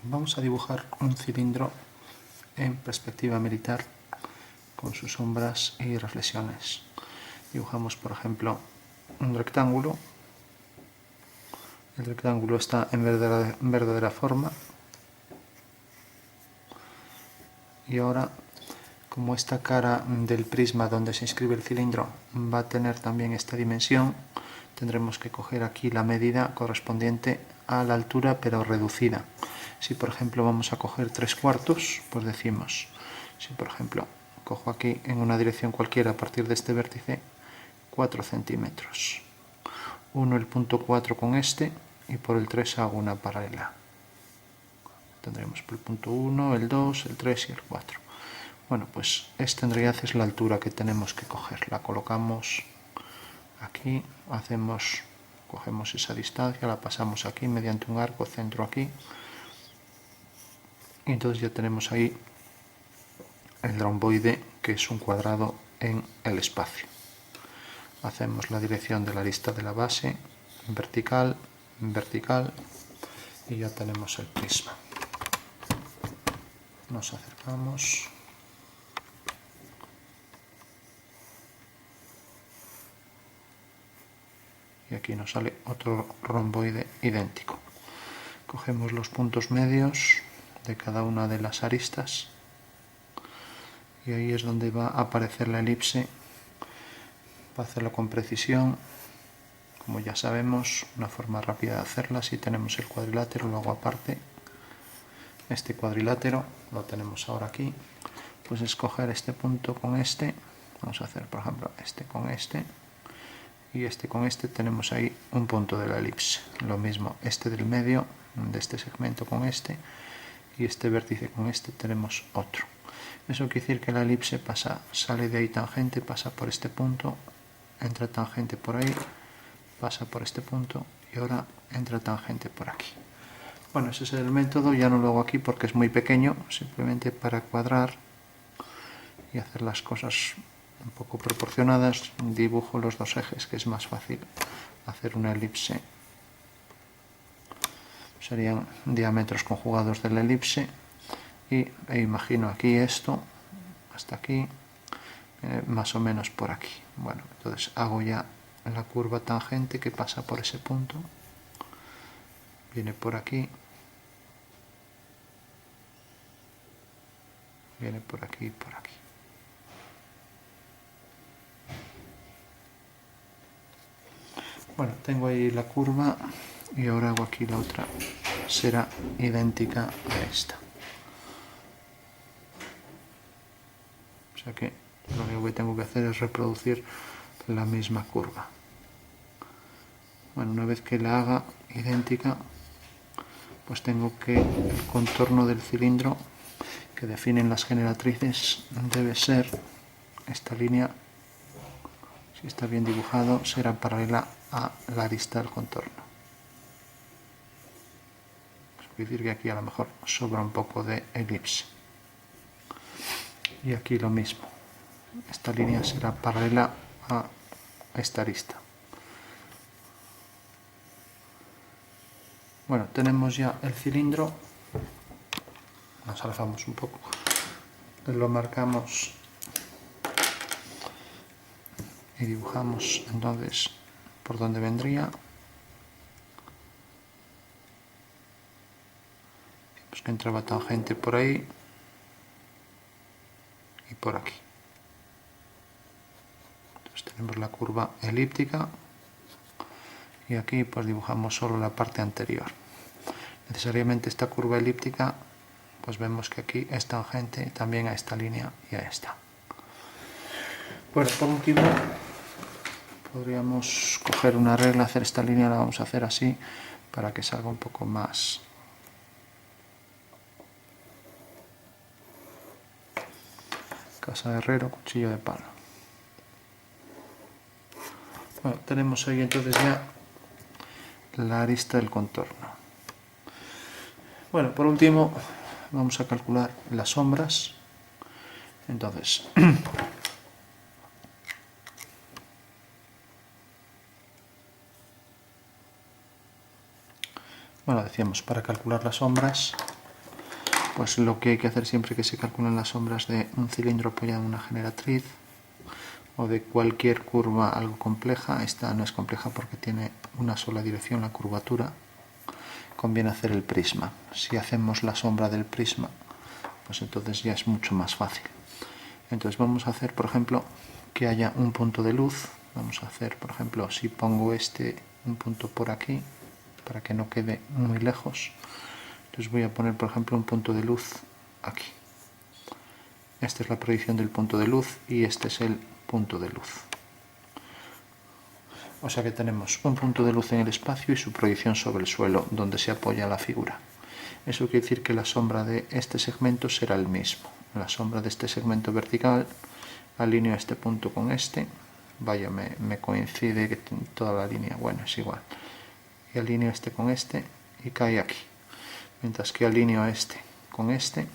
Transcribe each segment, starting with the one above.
vamos a dibujar un cilindro en perspectiva militar con sus sombras y reflexiones. Dibujamos, por ejemplo, un rectángulo. El rectángulo está en verdadera forma. Y ahora, como esta cara del prisma donde se inscribe el cilindro va a tener también esta dimensión, tendremos que coger aquí la medida correspondiente a la altura, pero reducida. Si por ejemplo vamos a coger 3/4, pues decimos, si por ejemplo cojo aquí en una dirección cualquiera a partir de este vértice 4 centímetros, uno el punto 4 con este y por el 3 hago una paralela. Tendremos por el punto 1, el 2, el 3 y el 4. Bueno, pues esta en realidad es la altura que tenemos que coger. La colocamos aquí, cogemos esa distancia, la pasamos aquí mediante un arco, centro aquí. Y entonces ya tenemos ahí el romboide, que es un cuadrado en el espacio. Hacemos la dirección de la arista de la base, vertical, vertical, y ya tenemos el prisma. Nos acercamos. Y aquí nos sale otro romboide idéntico. Cogemos los puntos medios de cada una de las aristas y ahí es donde va a aparecer la elipse. Para hacerlo con precisión, como ya sabemos, una forma rápida de hacerla, si tenemos el cuadrilátero, lo hago aparte. Este cuadrilátero lo tenemos ahora aquí, pues escoger este punto con este. Vamos a hacer, por ejemplo, este con este y este con este. Tenemos ahí un punto de la elipse. Lo mismo, este del medio de este segmento con este y este vértice con este tenemos otro. Eso quiere decir que la elipse sale de ahí tangente, pasa por este punto, entra tangente por ahí, pasa por este punto y ahora entra tangente por aquí. Bueno, ese es el método, ya no lo hago aquí porque es muy pequeño, simplemente para cuadrar y hacer las cosas un poco proporcionadas, dibujo los dos ejes, que es más fácil hacer una elipse. Serían diámetros conjugados de la elipse e imagino aquí esto, hasta aquí, más o menos por aquí. Bueno, entonces hago ya la curva tangente que pasa por ese punto, viene por aquí, viene por aquí y por aquí. Bueno, tengo ahí la curva y ahora hago aquí la otra, será idéntica a esta. O sea que lo único que tengo que hacer es reproducir la misma curva. Bueno, una vez que la haga idéntica, pues tengo que el contorno del cilindro que definen las generatrices debe ser esta línea. Si está bien dibujado, será paralela a la arista del contorno. Es decir, que aquí a lo mejor sobra un poco de elipse. Y aquí lo mismo. Esta línea será paralela a esta arista. Bueno, tenemos ya el cilindro. Nos alzamos un poco. Lo marcamos y dibujamos entonces por donde vendría. Pues que entraba tangente por ahí y por aquí. Entonces tenemos la curva elíptica y aquí pues dibujamos solo la parte anterior. Necesariamente esta curva elíptica, pues vemos que aquí es tangente también a esta línea y a esta. Bueno, por último podríamos coger una regla, hacer esta línea, la vamos a hacer así para que salga un poco más. Casa de herrero, cuchillo de palo. Bueno, tenemos ahí entonces ya la arista del contorno. Bueno, por último vamos a calcular las sombras. Entonces, bueno, decíamos, para calcular las sombras pues lo que hay que hacer siempre que se calculan las sombras de un cilindro apoyado en una generatriz o de cualquier curva algo compleja, esta no es compleja porque tiene una sola dirección, la curvatura, conviene hacer el prisma. Si hacemos la sombra del prisma, pues entonces ya es mucho más fácil. Entonces vamos a hacer, por ejemplo, que haya un punto de luz. Vamos a hacer, por ejemplo, si pongo un punto por aquí, para que no quede muy lejos, entonces voy a poner, por ejemplo, un punto de luz aquí. Esta es la proyección del punto de luz y este es el punto de luz. O sea que tenemos un punto de luz en el espacio y su proyección sobre el suelo donde se apoya la figura. Eso quiere decir que la sombra de este segmento será el mismo. La sombra de este segmento vertical, alineo este punto con este, vaya, me coincide que toda la línea, bueno, es igual. Y alineo este con este y cae aquí. Mientras que alineo este con este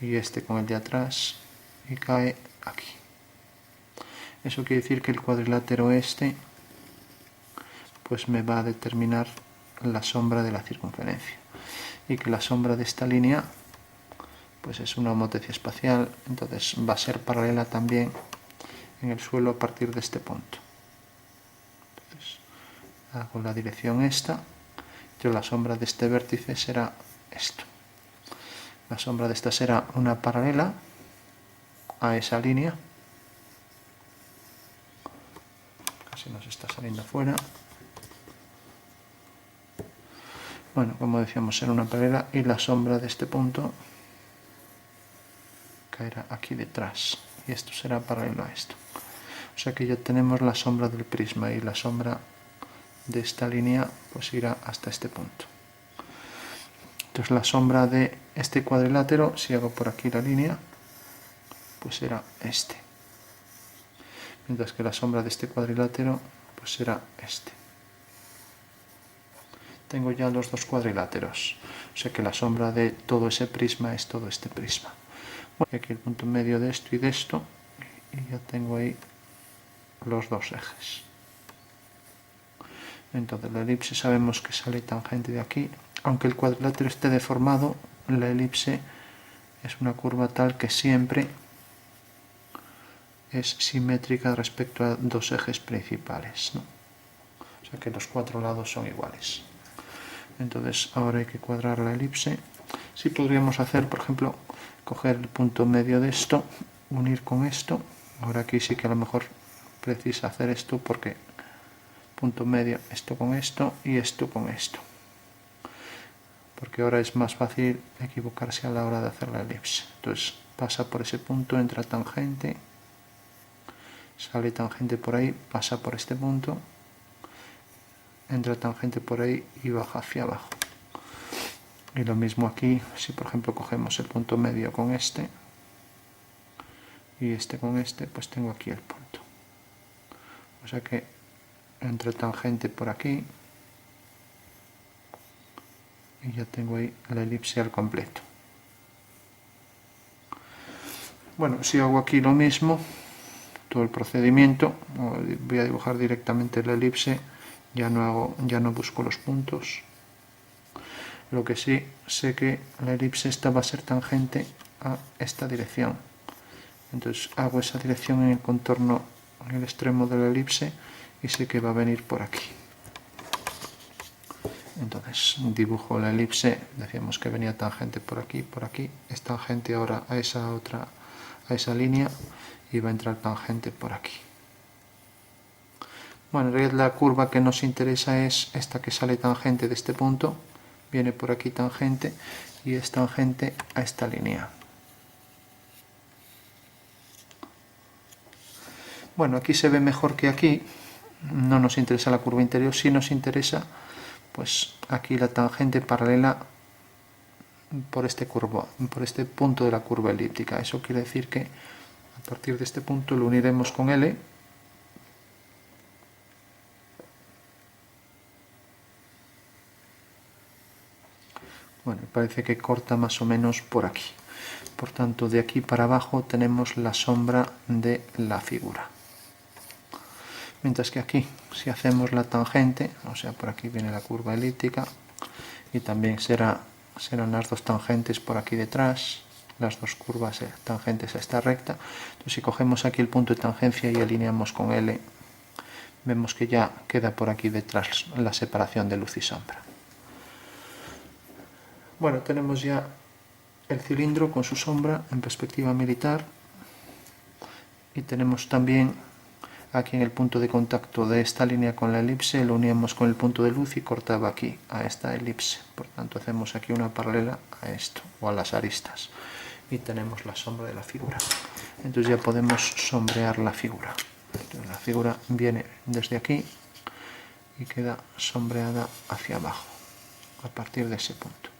y este con el de atrás y cae aquí. Eso quiere decir que el cuadrilátero este pues me va a determinar la sombra de la circunferencia y que la sombra de esta línea pues es una homotecia espacial, entonces va a ser paralela también en el suelo a partir de este punto. Entonces hago la dirección esta, yo la sombra de este vértice será esto. La sombra de esta será una paralela a esa línea. Casi nos está saliendo fuera. Bueno, como decíamos, será una paralela y la sombra de este punto caerá aquí detrás. Y esto será paralelo a esto. O sea que ya tenemos la sombra del prisma y la sombra de esta línea pues irá hasta este punto. Entonces la sombra de este cuadrilátero, si hago por aquí la línea, pues será este. Mientras que la sombra de este cuadrilátero pues será este. Tengo ya los dos cuadriláteros, o sea que la sombra de todo ese prisma es todo este prisma. Bueno, y aquí el punto medio de esto y de esto, y ya tengo ahí los dos ejes. Entonces la elipse sabemos que sale tangente de aquí, aunque el cuadrilátero esté deformado, la elipse es una curva tal que siempre es simétrica respecto a dos ejes principales, ¿no? O sea que los cuatro lados son iguales. Entonces ahora hay que cuadrar la elipse. Sí podríamos hacer, por ejemplo, coger el punto medio de esto, unir con esto. Ahora aquí sí que a lo mejor precisa hacer esto porque punto medio, esto con esto y esto con esto. Porque ahora es más fácil equivocarse a la hora de hacer la elipse. Entonces pasa por ese punto, entra tangente, sale tangente por ahí, pasa por este punto, entra tangente por ahí y baja hacia abajo. Y lo mismo aquí, si por ejemplo cogemos el punto medio con este y este con este, pues tengo aquí el punto. O sea que entra tangente por aquí y ya tengo ahí la elipse al completo. Bueno, si hago aquí lo mismo, todo el procedimiento, voy a dibujar directamente la elipse, ya no busco los puntos. Lo que sí sé que la elipse esta va a ser tangente a esta dirección. Entonces hago esa dirección en el contorno, en el extremo de la elipse, y sé que va a venir por aquí. Entonces dibujo la elipse, decíamos que venía tangente por aquí, es tangente ahora a esa línea y va a entrar tangente por aquí. Bueno, en realidad la curva que nos interesa es esta que sale tangente de este punto, viene por aquí tangente y es tangente a esta línea. Bueno, aquí se ve mejor que aquí, no nos interesa la curva interior, sí nos interesa pues aquí la tangente paralela por este punto de la curva elíptica. Eso quiere decir que a partir de este punto lo uniremos con L. Bueno, parece que corta más o menos por aquí. Por tanto, de aquí para abajo tenemos la sombra de la figura. Mientras que aquí, si hacemos la tangente, o sea, por aquí viene la curva elíptica, y también será serán las dos tangentes por aquí detrás, las dos curvas tangentes a esta recta. Entonces, si cogemos aquí el punto de tangencia y alineamos con L, vemos que ya queda por aquí detrás la separación de luz y sombra. Bueno, tenemos ya el cilindro con su sombra en perspectiva militar, y tenemos también aquí en el punto de contacto de esta línea con la elipse, lo uníamos con el punto de luz y cortaba aquí a esta elipse. Por tanto, hacemos aquí una paralela a esto, o a las aristas, y tenemos la sombra de la figura. Entonces ya podemos sombrear la figura. Entonces, la figura viene desde aquí y queda sombreada hacia abajo a partir de ese punto.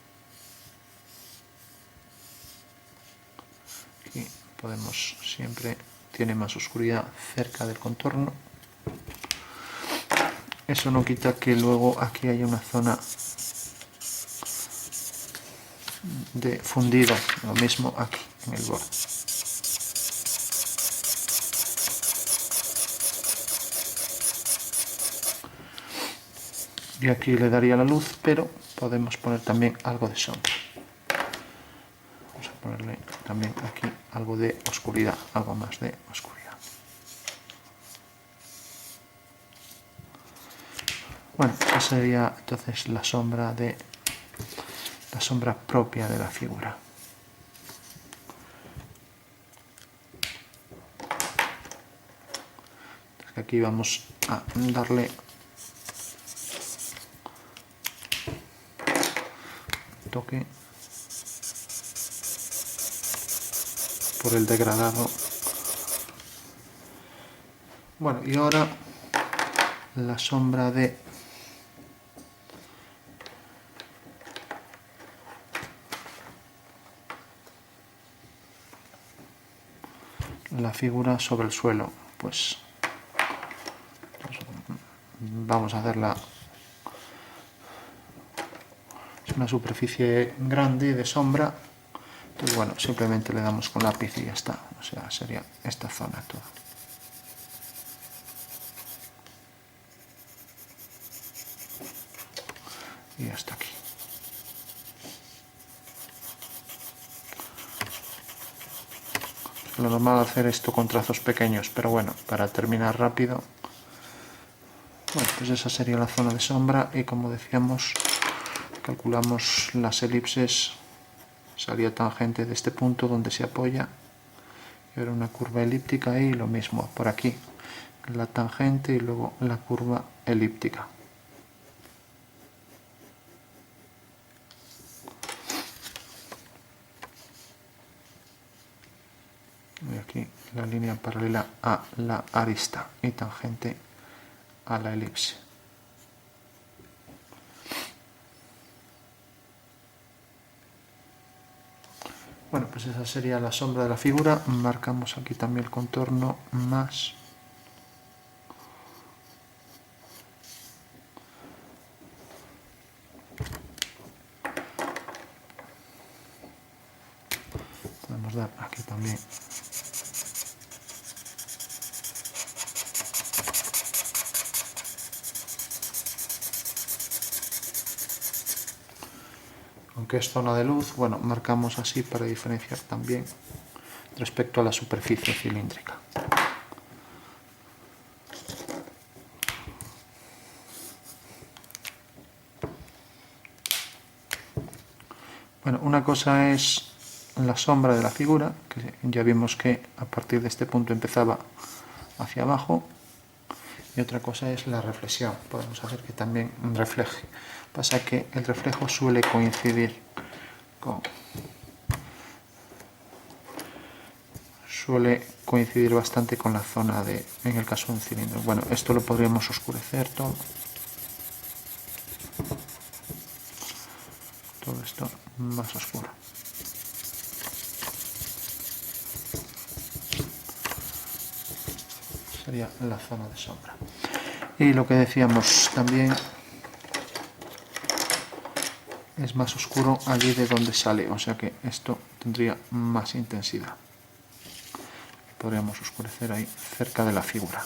Aquí podemos, siempre tiene más oscuridad cerca del contorno. Eso no quita que luego aquí haya una zona de fundido, lo mismo aquí en el borde. Y aquí le daría la luz, pero podemos poner también algo de sombra. Vamos a ponerle también aquí algo de oscuridad, algo más de oscuridad. Bueno, esa sería entonces la sombra propia de la figura. Entonces, aquí vamos a darle un toque por el degradado. Bueno, y ahora la sombra de la figura sobre el suelo. Pues vamos a hacerla. Es una superficie grande de sombra. Entonces, bueno, simplemente le damos con lápiz y ya está. O sea, sería esta zona toda. Y hasta aquí. Lo normal es hacer esto con trazos pequeños, pero bueno, para terminar rápido. Bueno, pues esa sería la zona de sombra, y como decíamos, calculamos las elipses. Salía tangente de este punto donde se apoya, y ahora una curva elíptica, y lo mismo por aquí, la tangente y luego la curva elíptica. Y aquí la línea paralela a la arista y tangente a la elipse. Bueno, pues esa sería la sombra de la figura. Marcamos aquí también el contorno más. Podemos dar aquí también aunque es zona de luz, bueno, marcamos así para diferenciar también respecto a la superficie cilíndrica. Bueno, una cosa es la sombra de la figura, que ya vimos que a partir de este punto empezaba hacia abajo, y otra cosa es la reflexión. Podemos hacer que también refleje. Pasa que el reflejo suele coincidir bastante con la zona de, en el caso de un cilindro. Bueno, esto lo podríamos oscurecer todo esto más oscuro. Sería la zona de sombra. Y lo que decíamos también, es más oscuro allí de donde sale, o sea que esto tendría más intensidad. Podríamos oscurecer ahí cerca de la figura.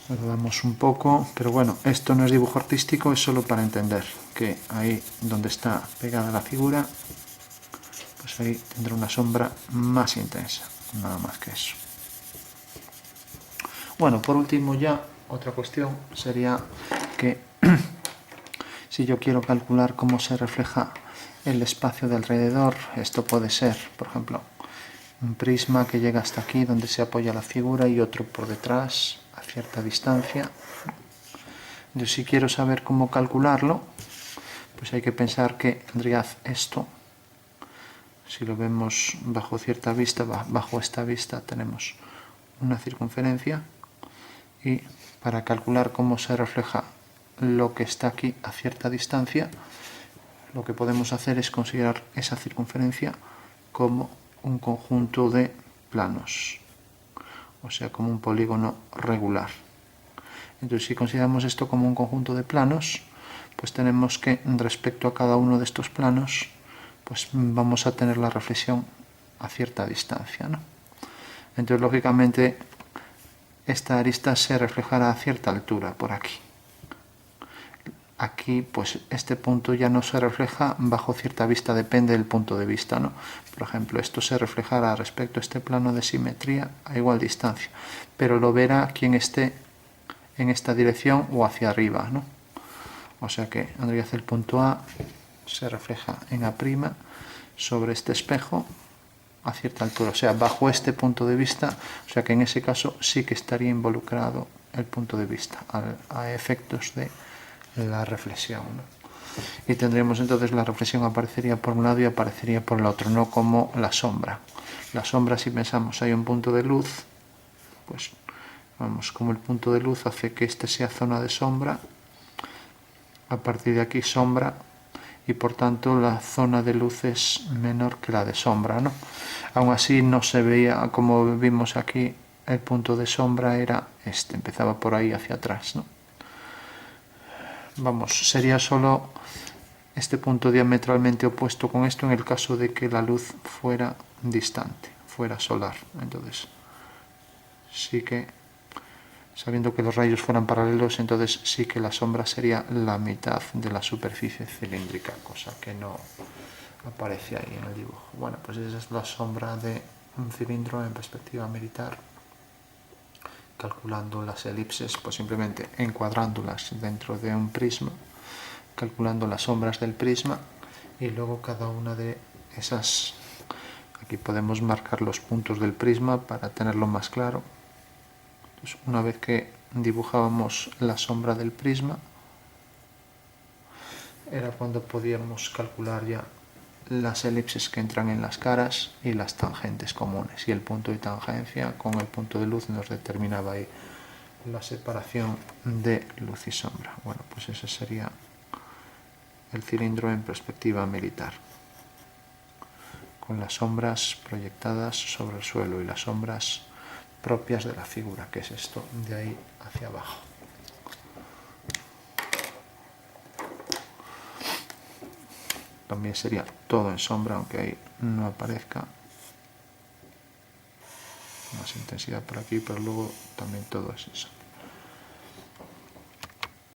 Rodamos un poco, pero bueno, esto no es dibujo artístico, es solo para entender que ahí donde está pegada la figura, pues ahí tendrá una sombra más intensa, nada más que eso. Bueno, por último ya, otra cuestión sería que si yo quiero calcular cómo se refleja el espacio de alrededor, esto puede ser, por ejemplo, un prisma que llega hasta aquí donde se apoya la figura y otro por detrás a cierta distancia. Yo si quiero saber cómo calcularlo, pues hay que pensar que en realidad esto, si lo vemos bajo cierta vista, bajo esta vista tenemos una circunferencia, y para calcular cómo se refleja lo que está aquí a cierta distancia, lo que podemos hacer es considerar esa circunferencia como un conjunto de planos, o sea, como un polígono regular. Entonces, si consideramos esto como un conjunto de planos, pues tenemos que, respecto a cada uno de estos planos, pues vamos a tener la reflexión a cierta distancia, ¿no? Entonces, lógicamente, esta arista se reflejará a cierta altura, por aquí. Aquí, pues este punto ya no se refleja bajo cierta vista, depende del punto de vista, ¿no? Por ejemplo, esto se reflejará respecto a este plano de simetría a igual distancia, pero lo verá quien esté en esta dirección o hacia arriba, ¿no? O sea que en realidad el punto A se refleja en A' sobre este espejo a cierta altura, o sea, bajo este punto de vista, o sea que en ese caso sí que estaría involucrado el punto de vista a efectos de la reflexión, ¿no? Y tendríamos entonces la reflexión aparecería por un lado y aparecería por el otro, no como la sombra. La sombra, si pensamos hay un punto de luz, pues vamos, como el punto de luz hace que este sea zona de sombra, a partir de aquí sombra, y por tanto la zona de luz es menor que la de sombra, ¿no? Aún así no se veía, como vimos aquí, el punto de sombra era este, empezaba por ahí hacia atrás, ¿no? Vamos, sería solo este punto diametralmente opuesto con esto en el caso de que la luz fuera distante, fuera solar. Entonces, sí que, sabiendo que los rayos fueran paralelos, entonces sí que la sombra sería la mitad de la superficie cilíndrica, cosa que no aparece ahí en el dibujo. Bueno, pues esa es la sombra de un cilindro en perspectiva militar, calculando las elipses, pues simplemente encuadrándolas dentro de un prisma, calculando las sombras del prisma, y luego cada una de esas, aquí podemos marcar los puntos del prisma para tenerlo más claro. Entonces, una vez que dibujábamos la sombra del prisma, era cuando podíamos calcular ya las elipses que entran en las caras y las tangentes comunes, y el punto de tangencia con el punto de luz nos determinaba ahí la separación de luz y sombra. Bueno, pues ese sería el cilindro en perspectiva militar, con las sombras proyectadas sobre el suelo y las sombras propias de la figura, que es esto de ahí hacia abajo. También sería todo en sombra, aunque ahí no aparezca más intensidad por aquí, pero luego también todo es en sombra.